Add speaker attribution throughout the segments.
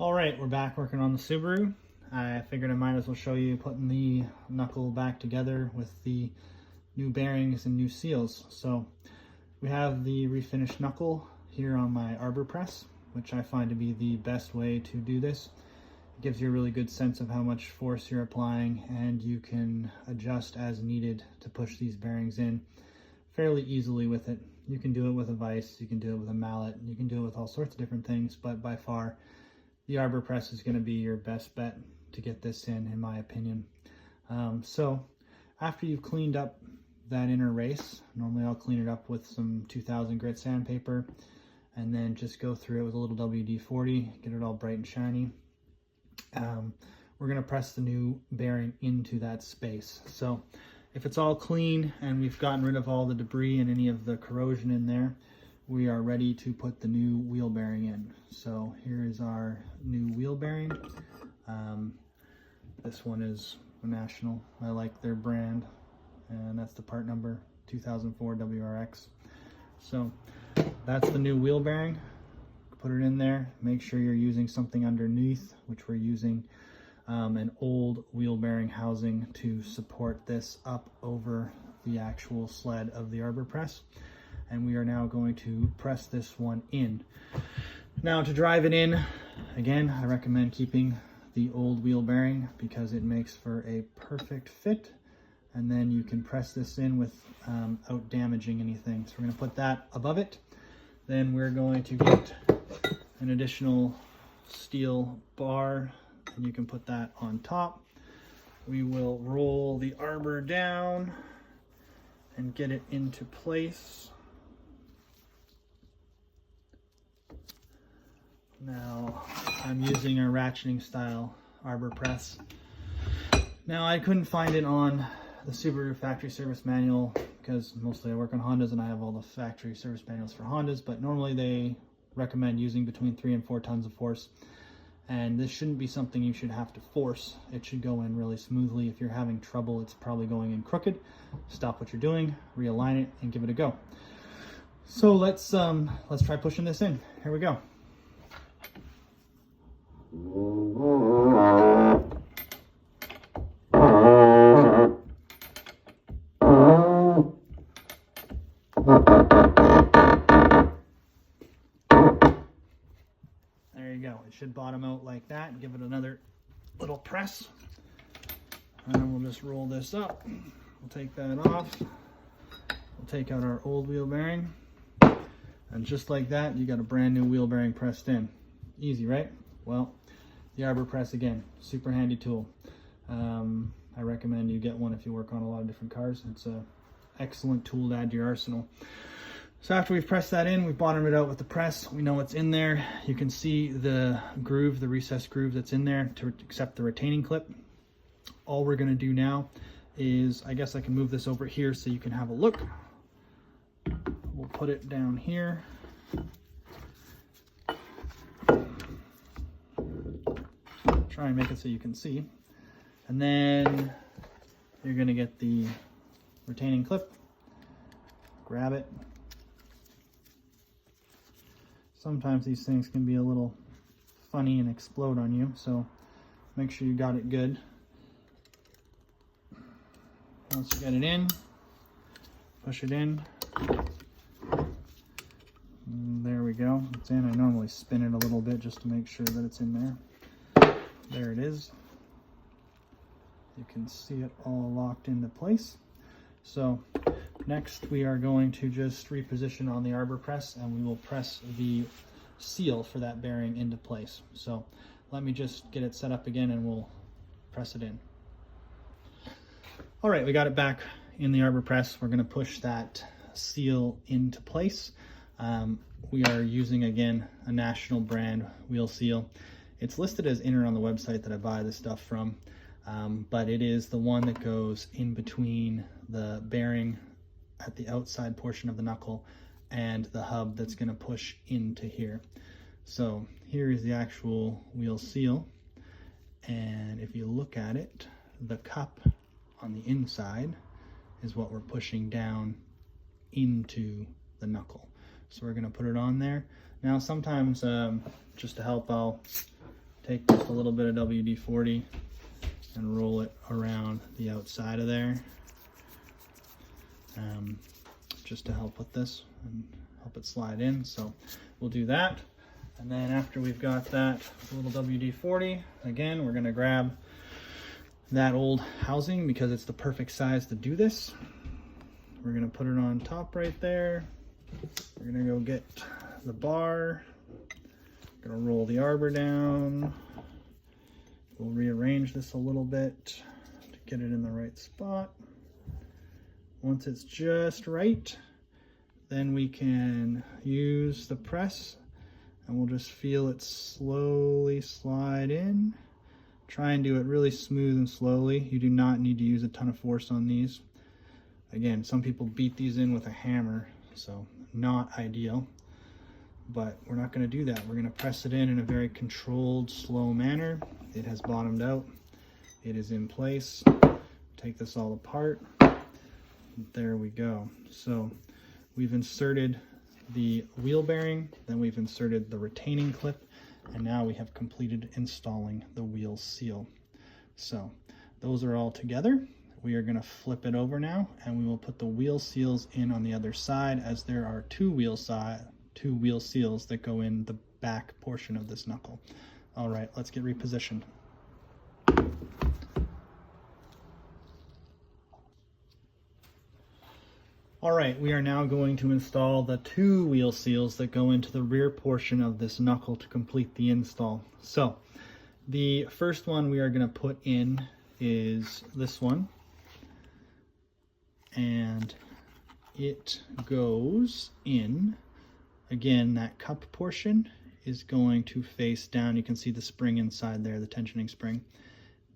Speaker 1: All right, we're back working on the Subaru. I figured I might as well show you putting the knuckle back together with the new bearings and new seals. So we have the refinished knuckle here on my arbor press, which I find to be the best way to do this. It gives you a really good sense of how much force you're applying, and you can adjust as needed to push these bearings in fairly easily with it. You can do it with a vise, you can do it with a mallet, you can do it with all sorts of different things, but by far the arbor press is going to be your best bet to get this in my opinion. So after you've cleaned up that inner race, normally I'll clean it up with some 2000 grit sandpaper and then just go through it with a little WD-40, get it all bright and shiny. We're going to press the new bearing into that space. So if it's all clean and we've gotten rid of all the debris and any of the corrosion in there, we are ready to put the new wheel bearing in. So here is our new wheel bearing. This one is a National. I like their brand, and that's the part number 2004 WRX. So that's the new wheel bearing. Put it in there. Make sure you're using something underneath, which we're using an old wheel bearing housing to support this up over the actual sled of the arbor press. And we are now going to press this one in. Now to drive it in, again, I recommend keeping the old wheel bearing because it makes for a perfect fit. And then you can press this in without damaging anything. So we're going to put that above it. Then we're going to get an additional steel bar, and you can put that on top. We will roll the arbor down and get it into place. Now I'm using a ratcheting style arbor press. Now I couldn't find it on the Subaru factory service manual because mostly I work on Hondas and I have all the factory service manuals for Hondas, but normally they recommend using between 3 and 4 tons of force. And this shouldn't be something you should have to force. It should go in really smoothly. If you're having trouble, it's probably going in crooked. Stop what you're doing, realign it, and give it a go. So let's try pushing this in. Here we go. There you go. It should bottom out like that. Give it another little press. And we'll just roll this up. We'll take that off. We'll take out our old wheel bearing. And just like that, you got a brand new wheel bearing pressed in. Easy, right? Well, the arbor press, again, super handy tool. I recommend you get one if you work on a lot of different cars. It's an excellent tool to add to your arsenal. So after we've pressed that in, we've bottomed it out with the press. We know what's in there. You can see the groove, the recessed groove that's in there to accept the retaining clip. All we're gonna do now is, I guess I can move this over here so you can have a look. We'll put it down here. Try and make it so you can see. And then you're gonna get the retaining clip, grab it. Sometimes these things can be a little funny and explode on you, so make sure you got it good. Once you get it in, push it in. And there we go, it's in. I normally spin it a little bit just to make sure that it's in there. There it is. You can see it all locked into place. So next we are going to just reposition on the arbor press, and we will press the seal for that bearing into place. So let me just get it set up again and we'll press it in. All right, we got it back in the arbor press. We're gonna push that seal into place. We are using, again, a National brand wheel seal. It's listed as inner on the website that I buy this stuff from, but it is the one that goes in between the bearing at the outside portion of the knuckle and the hub that's going to push into here. So here is the actual wheel seal, and if you look at it, the cup on the inside is what we're pushing down into the knuckle. So we're going to put it on there. Now sometimes just to help, I'll take just a little bit of WD-40 and roll it around the outside of there, just to help with this and help it slide in. So we'll do that. And then after we've got that with a little WD-40, again, we're gonna grab that old housing because it's the perfect size to do this. We're gonna put it on top right there. We're gonna go get the bar. Gonna roll the arbor down. We'll rearrange this a little bit to get it in the right spot. Once it's just right, then we can use the press and we'll just feel it slowly slide in. Try and do it really smooth and slowly. You do not need to use a ton of force on these. Again, some people beat these in with a hammer, so not ideal. But we're not going to do that. We're going to press it in a very controlled, slow manner. It has bottomed out. It is in place. Take this all apart. There we go. So we've inserted the wheel bearing, then we've inserted the retaining clip, and now we have completed installing the wheel seal. So those are all together. We are going to flip it over now, and we will put the wheel seals in on the other side, as there are two wheel seals that go in the back portion of this knuckle. All right, let's get repositioned. All right, we are now going to install the two wheel seals that go into the rear portion of this knuckle to complete the install. So the first one we are going to put in is this one, and it goes in. Again, that cup portion is going to face down. You can see the spring inside there, the tensioning spring.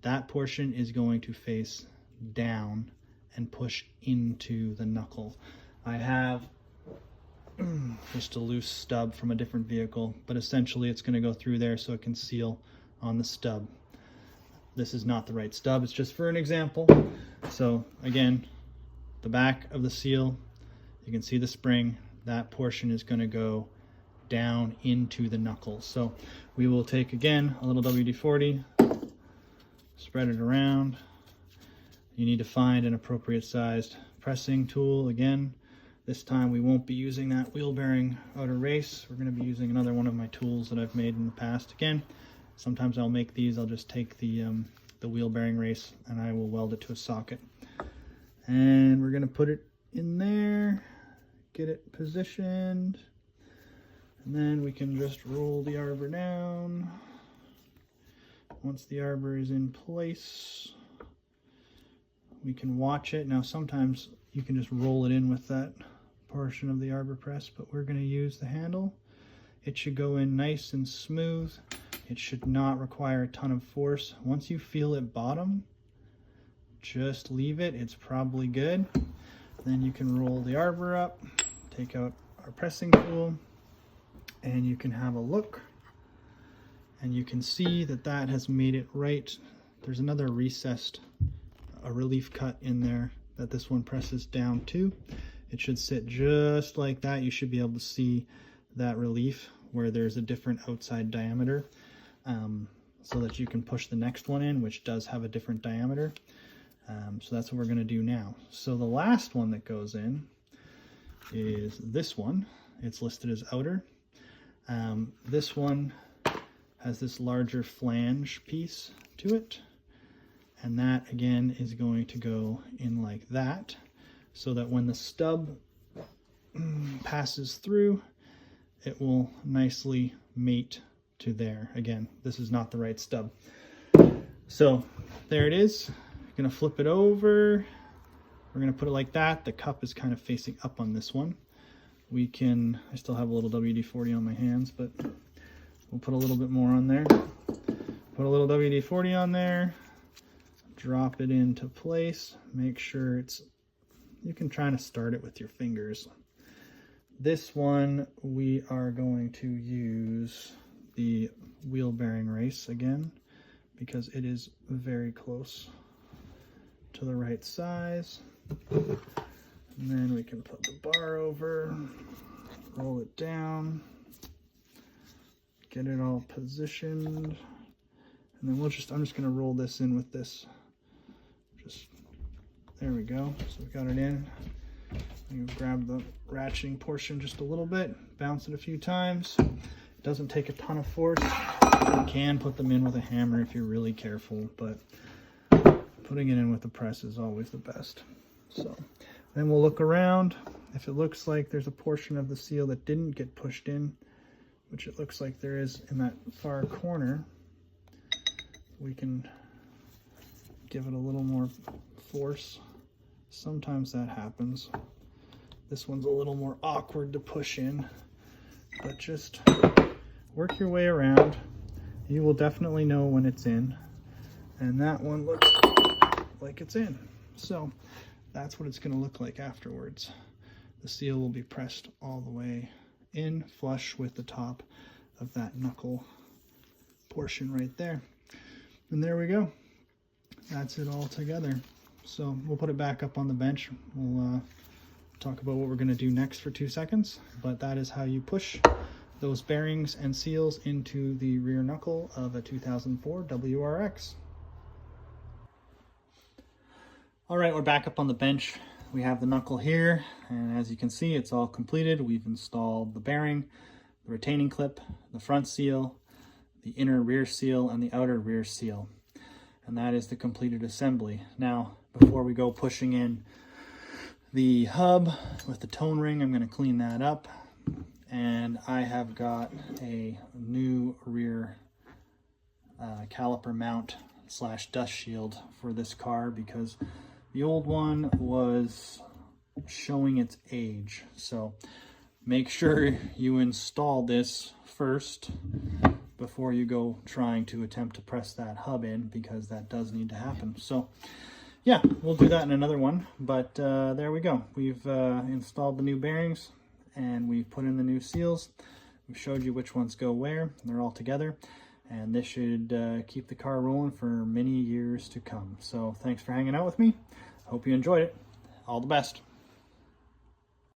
Speaker 1: That portion is going to face down and push into the knuckle. I have just a loose stub from a different vehicle, but essentially it's going to go through there so it can seal on the stub. This is not the right stub, it's just for an example. So again, the back of the seal, you can see the spring. That portion is going to go down into the knuckle. So we will take, again, a little WD-40, spread it around. You need to find an appropriate sized pressing tool. Again, this time we won't be using that wheel bearing outer race. We're going to be using another one of my tools that I've made in the past. Again, sometimes I'll make these. I'll just take the wheel bearing race and I will weld it to a socket. And we're going to put it in there, get it positioned, and then we can just roll the arbor down. Once the arbor is in place, we can watch it. Now sometimes you can just roll it in with that portion of the arbor press, but we're going to use the handle. It should go in nice and smooth. It should not require a ton of force. Once you feel it bottom, just leave it. It's probably good. Then you can roll the arbor up, take out our pressing tool, and you can have a look. And you can see that that has made it right. There's another recessed, a relief cut in there that this one presses down to. It should sit just like that. You should be able to see that relief where there's a different outside diameter, so that you can push the next one in, which does have a different diameter. So that's what we're going to do now. So the last one that goes in is this one. It's listed as outer. This one has this larger flange piece to it, and that again is going to go in like that, so that when the stub passes through, it will nicely mate to there. Again, this is not the right stub. So there it is. I'm going to flip it over. We're going to put it like that. The cup is kind of facing up on this one. We can, I still have a little WD-40 on my hands, but we'll put a little bit more on there. Put a little WD-40 on there. Drop it into place. Make sure it's, you can try to start it with your fingers. This one, we are going to use the wheel bearing race again, because it is very close to the right size. And then we can put the bar over, roll it down, get it all positioned And then I'm just gonna roll this in with this. There we go. So we got it in. You grab the ratcheting portion just a little bit, bounce it a few times. It doesn't take a ton of force. You can put them in with a hammer if you're really careful, but putting it in with the press is always the best. So then we'll look around. If it looks like there's a portion of the seal that didn't get pushed in, which it looks like there is in that far corner, we can give it a little more force. Sometimes that happens. This one's a little more awkward to push in, but just work your way around. You will definitely know when it's in, and that one looks like it's in. So that's what it's going to look like afterwards. The seal will be pressed all the way in, flush with the top of that knuckle portion right there. And there we go. That's it all together. So we'll put it back up on the bench. We'll talk about what we're going to do next for 2 seconds, but that is how you push those bearings and seals into the rear knuckle of a 2004 WRX. All right, we're back up on the bench. We have the knuckle here, and as you can see, it's all completed. We've installed the bearing, the retaining clip, the front seal, the inner rear seal, and the outer rear seal. And that is the completed assembly. Now, before we go pushing in the hub with the tone ring, I'm going to clean that up. And I have got a new rear caliper mount / dust shield for this car because the old one was showing its age. So make sure you install this first before you go trying to attempt to press that hub in, because that does need to happen. So yeah, we'll do that in another one, but there we go. We've installed the new bearings and we've put in the new seals. We've showed you which ones go where. They're all together, and this should keep the car rolling for many years to come. So thanks for hanging out with me. Hope you enjoyed it. All the best.